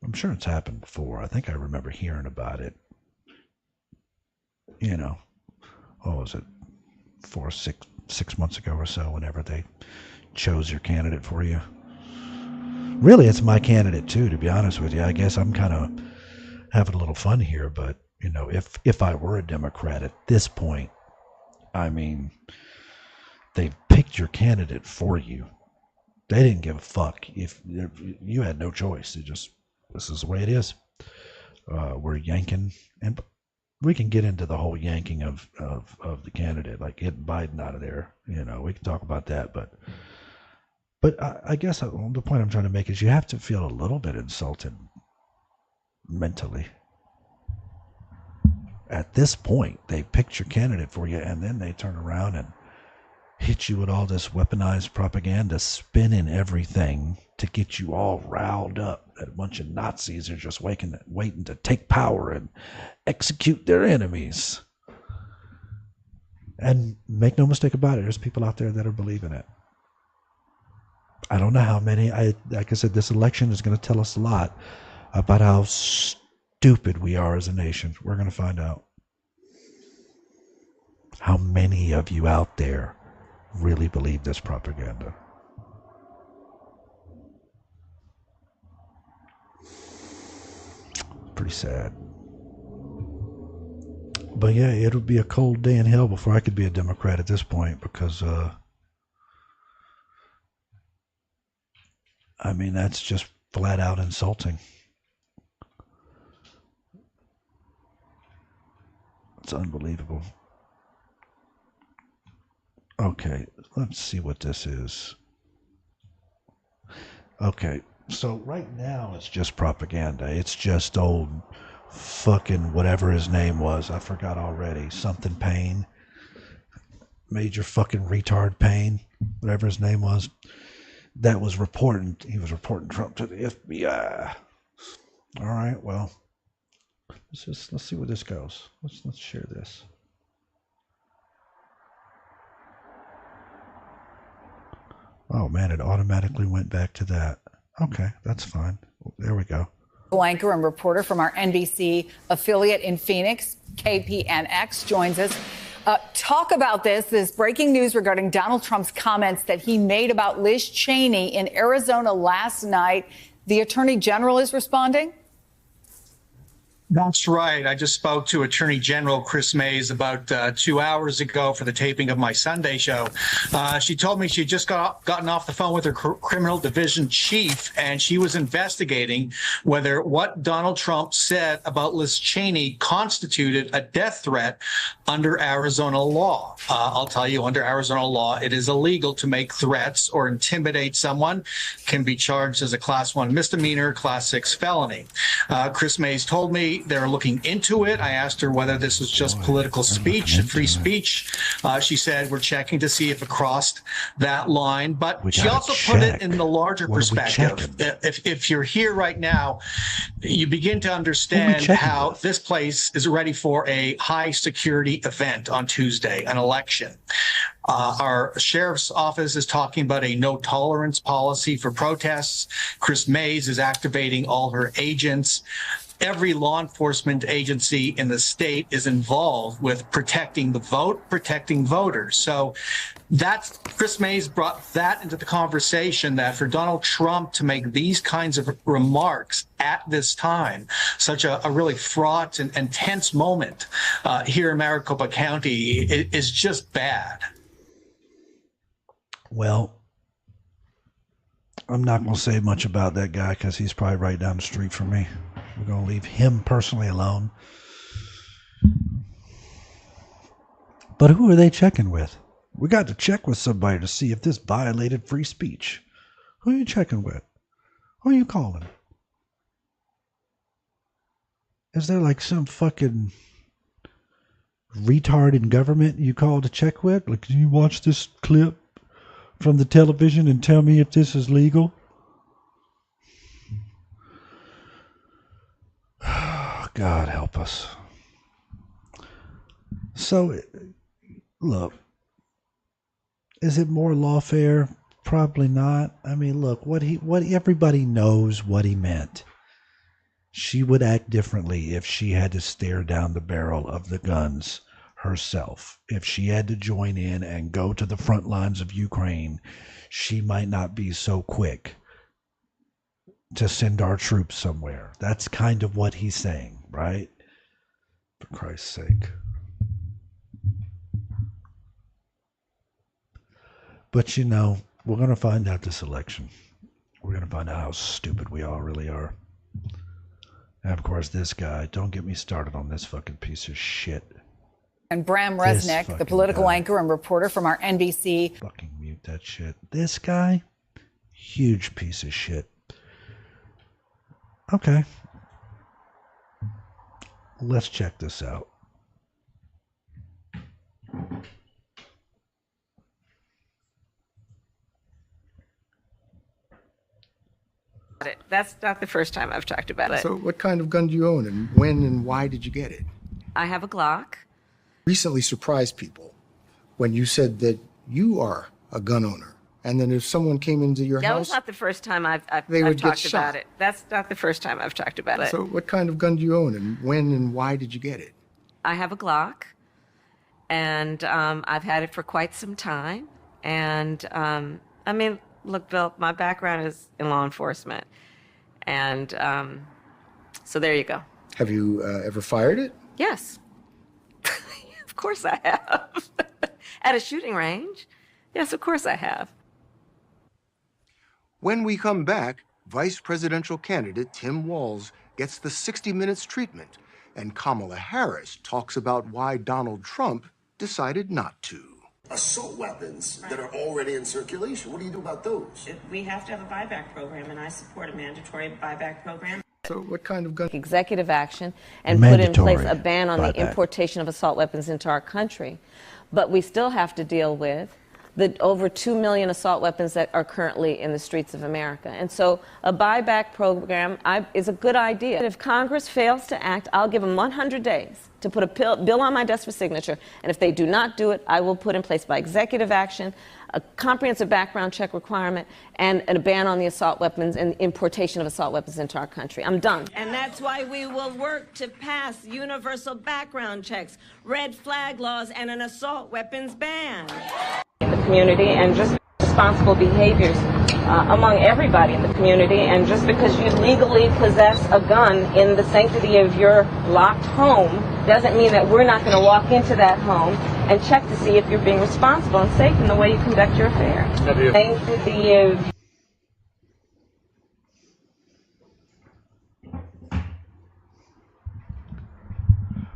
I'm sure it's happened before. I think I remember hearing about it. You know, what was it? 6 months ago or so, whenever they chose your candidate for you. Really, it's my candidate too, to be honest with you. I guess I'm kind of having a little fun here, but you know, if I were a Democrat at this point, I mean, they've picked your candidate for you. They didn't give a fuck if you had no choice. This is the way it is. We're yanking, and we can get into the whole yanking of the candidate, like getting Biden out of there. You know, we can talk about that, but I guess the point I'm trying to make is you have to feel a little bit insulted mentally. At this point, they picked your candidate for you, and then they turn around and hit you with all this weaponized propaganda, spinning everything to get you all riled up that a bunch of Nazis are just waiting to take power and execute their enemies. And make no mistake about it, there's people out there that are believing it. I don't know how many. Like I said, this election is going to tell us a lot about how stupid we are as a nation. We're going to find out how many of you out there really believe this propaganda. Pretty sad. But yeah, it'll be a cold day in hell before I could be a Democrat at this point, because I mean, that's just flat out insulting. It's unbelievable. Okay, let's see what this is. Okay, so right now it's just propaganda. It's just old fucking whatever his name was. I forgot already. Something Payne. Major fucking retard Payne. Whatever his name was. That was reporting. He was reporting Trump to the FBI. All right, well, let's see where this goes. Let's share this. Oh man, it automatically went back to that. Okay, that's fine. There we go. Anchor and reporter from our NBC affiliate in Phoenix, KPNX, joins us. Talk about this breaking news regarding Donald Trump's comments that he made about Liz Cheney in Arizona last night. the Attorney General is responding? That's right. I just spoke to Attorney General Chris Mays about 2 hours ago for the taping of my Sunday show. She told me she just gotten off the phone with her criminal division chief, and she was investigating whether what Donald Trump said about Liz Cheney constituted a death threat under Arizona law. I'll tell you, under Arizona law, it is illegal to make threats or intimidate someone. Can be charged as a Class 1 misdemeanor, Class 6 felony. Chris Mays told me they're looking into it. I asked her whether this was just political speech, free speech. She said we're checking to see if it crossed that line. But she also put it in the larger perspective. If you're here right now, you begin to understand how this place is ready for a high security event on Tuesday, an election. Our sheriff's office is talking about a no tolerance policy for protests. Chris Mays is activating all her agents. Every law enforcement agency in the state is involved with protecting the vote, protecting voters. So that's Chris Mays brought that into the conversation, that for Donald Trump to make these kinds of remarks at this time, such a really fraught and tense moment here in Maricopa County, is just bad. Well, I'm not going to say much about that guy because he's probably right down the street from me. We're going to leave him personally alone. But who are they checking with? We got to check with somebody to see if this violated free speech. Who are you checking with? Who are you calling? Is there like some fucking retard in government you call to check with? Like, can you watch this clip from the television and tell me if this is legal? God help us. So, look, is it more lawfare? Probably not. I mean, look, what everybody knows what he meant. She would act differently if she had to stare down the barrel of the guns herself. If she had to join in and go to the front lines of Ukraine, she might not be so quick to send our troops somewhere. That's kind of what he's saying, right? For Christ's sake. But you know, we're going to find out this election. We're going to find out how stupid we all really are. And of course, this guy, don't get me started on this fucking piece of shit. And Bram Resnick, the political anchor and reporter from our NBC. Fucking mute that shit. This guy, huge piece of shit. Okay. Let's check this out. That's not the first time I've talked about it. So what kind of gun do you own, and when and why did you get it? I have a Glock. Recently surprised people when you said that you are a gun owner, and then if someone came into your That house... was not the first time I've they would talked get shot. about it. That's not the first time I've talked about it. So what kind of gun do you own, and when and why did you get it? I have a Glock, and I've had it for quite some time. And I mean, look, Bill, my background is in law enforcement. And so there you go. Have you ever fired it? Yes. Of course I have. At a shooting range. Yes, of course I have. When we come back, Vice presidential candidate Tim Walz gets the 60 Minutes treatment, and Kamala Harris talks about why Donald Trump decided not to. Assault weapons that are already in circulation. What do you do about those? We have to have a buyback program, and I support a mandatory buyback program. So what kind of gun? Executive action and put in place a ban on the importation of assault weapons into our country. But we still have to deal with the over 2 million assault weapons that are currently in the streets of America. And so a buyback program is a good idea. If Congress fails to act, I'll give them 100 days to put a bill on my desk for signature. And if they do not do it, I will put in place by executive action a comprehensive background check requirement and a ban on the assault weapons and importation of assault weapons into our country. I'm done. And that's why we will work to pass universal background checks, red flag laws, and an assault weapons ban. The community and just responsible behaviors among everybody in the community. And just because you legally possess a gun in the sanctity of your locked home doesn't mean that we're not going to walk into that home and check to see if you're being responsible and safe in the way you conduct your affairs. Sanctity of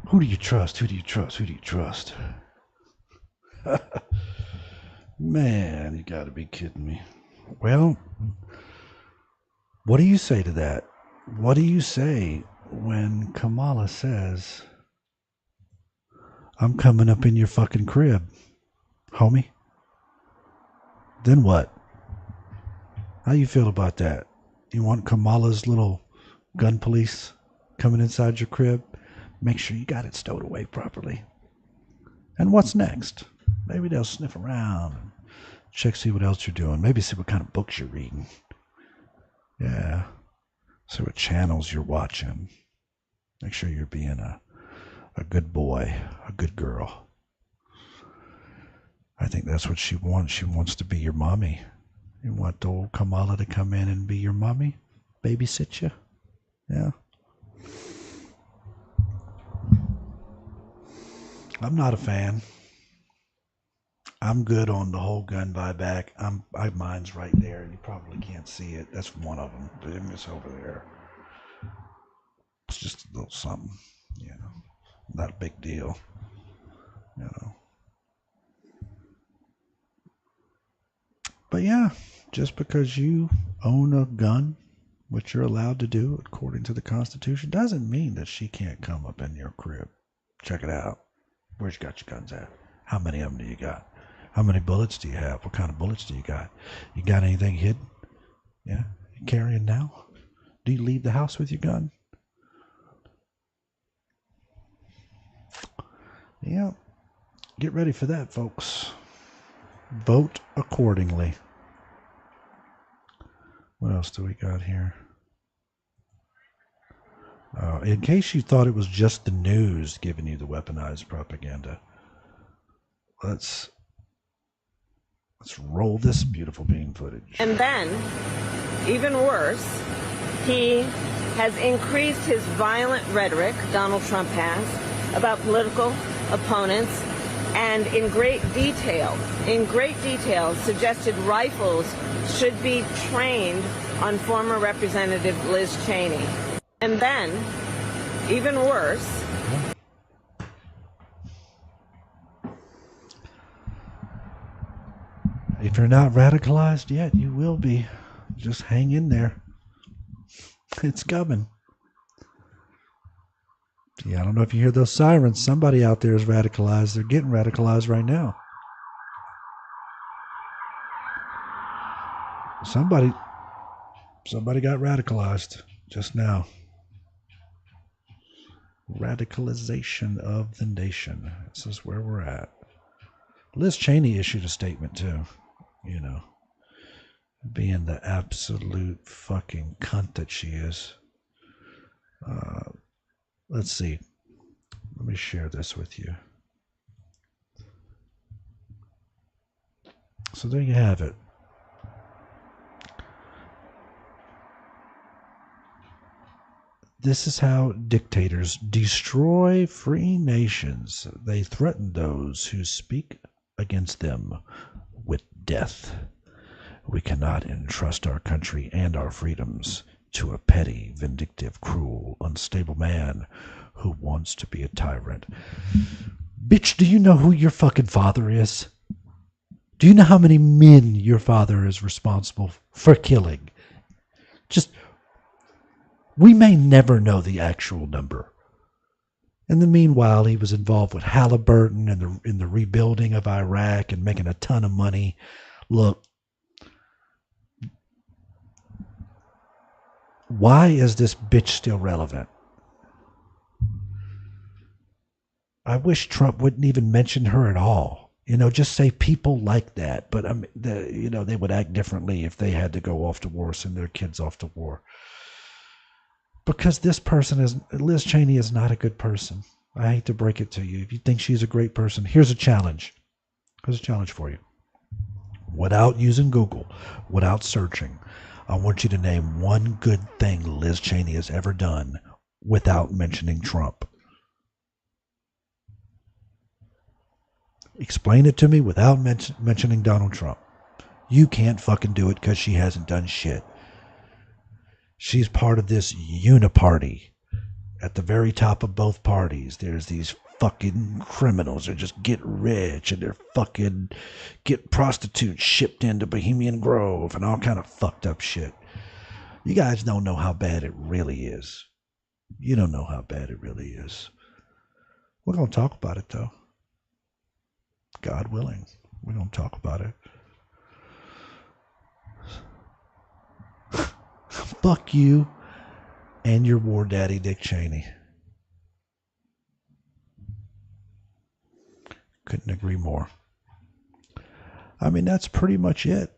Who do you trust? Who do you trust? Who do you trust? Man, you gotta be kidding me. Well, what do you say to that? What do you say when Kamala says, I'm coming up in your fucking crib, homie? Then what? How you feel about that? You want Kamala's little gun police coming inside your crib? Make sure you got it stowed away properly. And what's next? Maybe they'll sniff around and check, see what else you're doing. Maybe see what kind of books you're reading. Yeah. See what channels you're watching. Make sure you're being a good boy, a good girl. I think that's what she wants. She wants to be your mommy. You want old Kamala to come in and be your mommy? Babysit you? Yeah. I'm not a fan. I'm good on the whole gun buyback. Mine's right there. You probably can't see it. That's one of them. It's over there. It's just a little something, you know. Not a big deal, you know. But yeah, just because you own a gun, which you're allowed to do according to the Constitution, doesn't mean that she can't come up in your crib. Check it out. Where's you got your guns at? How many of them do you got? How many bullets do you have? What kind of bullets do you got? You got anything hidden? Yeah? You carrying now? Do you leave the house with your gun? Yeah. Get ready for that, folks. Vote accordingly. What else do we got here? In case you thought it was just the news giving you the weaponized propaganda, let's roll this beautiful bean footage. And then, even worse, he has increased his violent rhetoric, Donald Trump has, about political opponents, and in great detail, suggested rifles should be trained on former Representative Liz Cheney. And then, even worse, if you're not radicalized yet, you will be. Just hang in there. It's coming. Yeah, I don't know if you hear those sirens. Somebody out there is radicalized. They're getting radicalized right now. Somebody got radicalized just now. Radicalization of the nation. This is where we're at. Liz Cheney issued a statement too, you know, being the absolute fucking cunt that she is. Let's see. Let me share this with you. So there you have it. This is how dictators destroy free nations. They threaten those who speak against them with death. We cannot entrust our country and our freedoms to a petty, vindictive, cruel, unstable man who wants to be a tyrant. Bitch, do you know who your fucking father is? Do you know how many men your father is responsible for killing? We may never know the actual number. In the meanwhile, he was involved with Halliburton and in the rebuilding of Iraq and making a ton of money. Look, why is this bitch still relevant? I wish Trump wouldn't even mention her at all. You know, just say people like that. But they would act differently if they had to go off to war, send their kids off to war. Because Liz Cheney is not a good person. I hate to break it to you. If you think she's a great person, here's a challenge. Here's a challenge for you. without using Google, without searching, I want you to name one good thing Liz Cheney has ever done without mentioning Trump. Explain it to me without mentioning Donald Trump. You can't fucking do it because she hasn't done shit. She's part of this uniparty. At the very top of both parties, there's these fucking criminals that just get rich and they're fucking get prostitutes shipped into Bohemian Grove and all kind of fucked up shit. You guys don't know how bad it really is. You don't know how bad it really is. We're going to talk about it, though. God willing, we're going to talk about it. Fuck you and your war daddy, Dick Cheney. Couldn't agree more. I mean, that's pretty much it.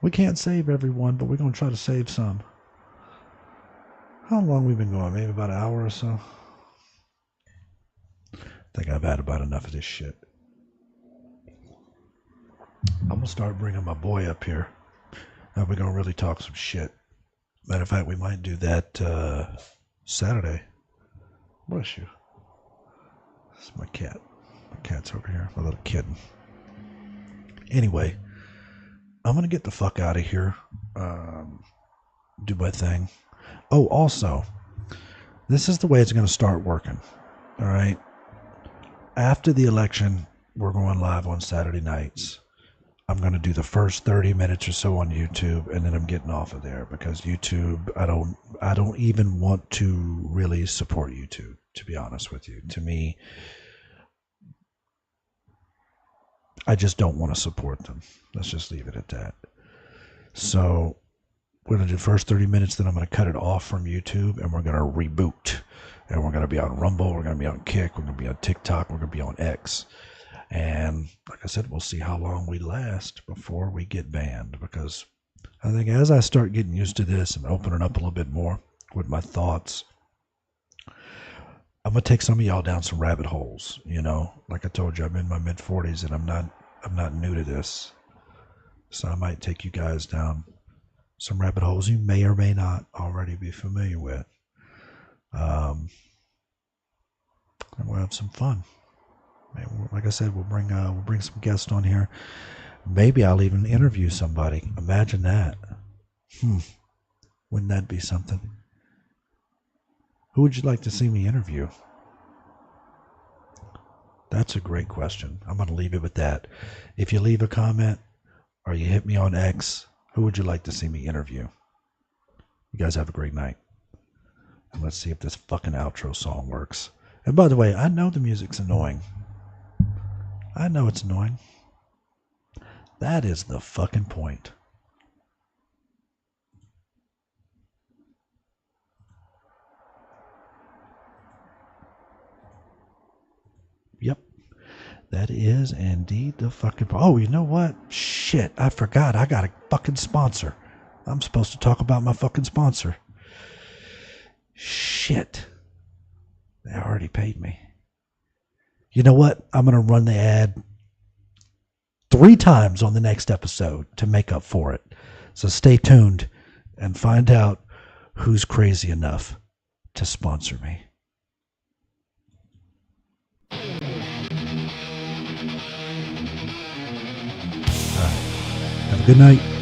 We can't save everyone, but we're going to try to save some. How long we been going? Maybe about an hour or so? I think I've had about enough of this shit. I'm going to start bringing my boy up here. Now we're going to really talk some shit. Matter of fact, we might do that Saturday. Bless you. This is my cat. My cat's over here. My little kitten. Anyway, I'm going to get the fuck out of here. Do my thing. Oh, also, this is the way it's going to start working. All right. After the election, we're going live on Saturday nights. I'm going to do the first 30 minutes or so on YouTube, and then I'm getting off of there because YouTube, I don't even want to really support YouTube, to be honest with you. To me, I just don't want to support them. Let's just leave it at that. So we're going to do the first 30 minutes, then I'm going to cut it off from YouTube, and we're going to reboot. And we're going to be on Rumble, we're going to be on Kick, we're going to be on TikTok, we're going to be on X. And like I said, we'll see how long we last before we get banned, because I think as I start getting used to this and opening up a little bit more with my thoughts, I'm going to take some of y'all down some rabbit holes. You know, like I told you, I'm in my mid-40s and I'm not new to this. So I might take you guys down some rabbit holes you may or may not already be familiar with. And we'll have some fun. Like I said, we'll bring some guests on here. Maybe I'll even interview somebody. Imagine that. Wouldn't that be something? Who would you like to see me interview? That's a great question. I'm going to leave it with that. If you leave a comment or you hit me on X, who would you like to see me interview? You guys have a great night. And let's see if this fucking outro song works. And by the way, I know the music's annoying. I know it's annoying. That is the fucking point. Yep. That is indeed the fucking... Oh, you know what? Shit, I forgot. I got a fucking sponsor. I'm supposed to talk about my fucking sponsor. Shit. They already paid me. You know what? I'm going to run the ad 3 times on the next episode to make up for it. So stay tuned and find out who's crazy enough to sponsor me. All right. Have a good night.